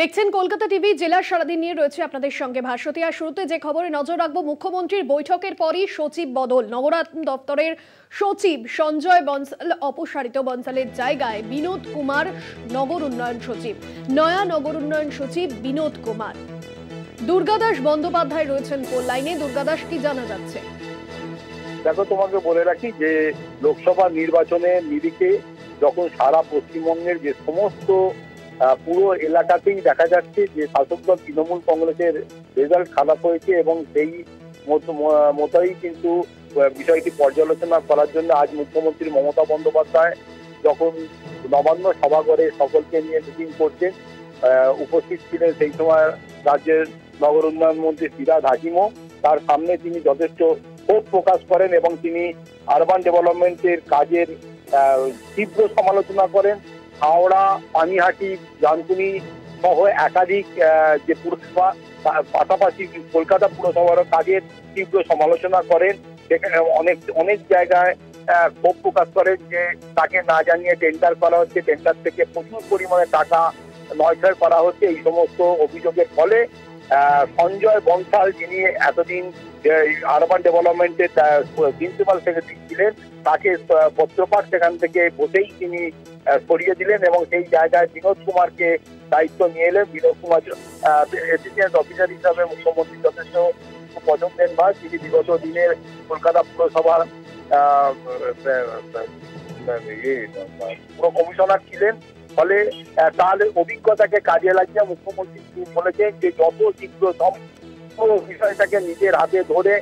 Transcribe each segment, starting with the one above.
দেখছেন কলকাতা টিভি। জেলার সারাদিন নিয়ে রয়েছে আপনাদের সঙ্গে ভাস্বতী। আর শুরুতে যে খবরে নজর রাখবো, মুখ্যমন্ত্রীর বৈঠকের পরই সচিব বদল। নগরায়ণ দপ্তরের সচিব সঞ্জয় বনসাল অপসারিত। বনসালের জায়গায় বিনোদ কুমার নগর উন্নয়ন সচিব। নয়া নগর উন্নয়ন সচিব বিনোদ কুমার। দুর্গাদাস বন্দ্যোপাধ্যায় রয়েছেন ফোন লাইনে। দুর্গাদাস, কি জানা যাচ্ছে? দেখো, তোমাকে বলে রাখি যে লোকসভা নির্বাচনের নিরিখে যখন সারা পশ্চিমবঙ্গের যে সমস্ত পুরো এলাকাতেই দেখা যাচ্ছে যে শাসক দল তৃণমূল কংগ্রেসের রেজাল্ট খারাপ হয়েছে, এবং সেই মতোই কিন্তু বিষয়টি পর্যালোচনা করার জন্য আজ মুখ্যমন্ত্রী মমতা বন্দ্যোপাধ্যায় যখন নবান্ন সভাঘরে সকলকে নিয়ে মিটিং করছেন, উপস্থিত ছিলেন সেই সময় রাজ্যের নগর উন্নয়ন মন্ত্রী ফিরহাদ হাকিমও। তার সামনে তিনি যথেষ্ট ক্ষোভ প্রকাশ করেন এবং তিনি আরবান ডেভেলপমেন্টের কাজের তীব্র সমালোচনা করেন। হাওড়া, পানিহাটি, জামকুনি সহ একাধিক যে পুরসভা, পাশাপাশি কলকাতা পুরসভার কাজের তীব্র সমালোচনা করেন। সেখানে অনেক জায়গায় ক্ষোভ প্রকাশ করেন যে তাকে না জানিয়ে টেন্ডার করা হচ্ছে, টেন্ডার থেকে প্রচুর পরিমাণে টাকা নয়ছয় করা হচ্ছে। এই সমস্ত অভিযোগের ফলে সঞ্জয় বনসাল, যিনি এতদিন আরবান ডেভেলপমেন্টের প্রিন্সিপাল সেক্রেটারি ছিলেন, তাকে পত্রপাঠ সেখান থেকে বসেই তিনি সরিয়ে দিলেন এবং সেই জায়গায় বিনোদ কুমারকে দায়িত্ব নিয়ে এলেন। বিনোদ কুমার অ্যাসিস্ট্যান্ট অফিসার হিসাবে মুখ্যমন্ত্রী যথেষ্ট পছন্দের বা তিনি বিগত দিনের কলকাতা পুরসভার পুরো কমিশনার ছিলেন। ফলে তার অভিজ্ঞতাকে কাজে লাগিয়ে মুখ্যমন্ত্রী বলেছেন যে যত শীঘ্র পুরো বিষয়টাকে নিজের হাতে ধরে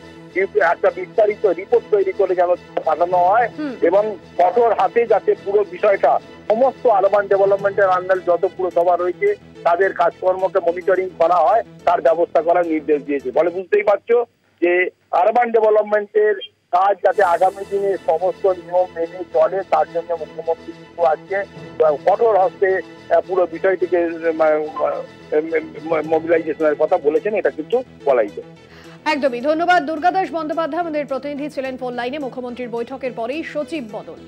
একটা বিস্তারিত রিপোর্ট তৈরি করে যেন পাঠানো হয় এবং কঠোর হাতে যাতে পুরো বিষয়টা সমস্ত আরবান ডেভেলপমেন্টের আন্ডারে যত পুরসভা রয়েছে তাদের কাজকর্মকে মনিটরিং করা হয়, তার ব্যবস্থা করার নির্দেশ দিয়েছে। ফলে বুঝতেই পারছো যে আরবান ডেভেলপমেন্টের কাজ যাতে আগামী দিনে সমস্ত নিয়ম মেনে চলে, তার জন্য মুখ্যমন্ত্রী কিন্তু আজকে কঠোর হস্তে পুরো বিষয়টিকে মোবিলাইজেশনের কথা বলেছেন, এটা কিন্তু বলাই যায়। একদমই। ধন্যবাদ দুর্গাদাস বন্দ্যোপাধ্যায়, আমাদের প্রতিনিধি ছিলেন ফোন লাইনে। মুখ্যমন্ত্রীর বৈঠকের পরেই সচিব বদল।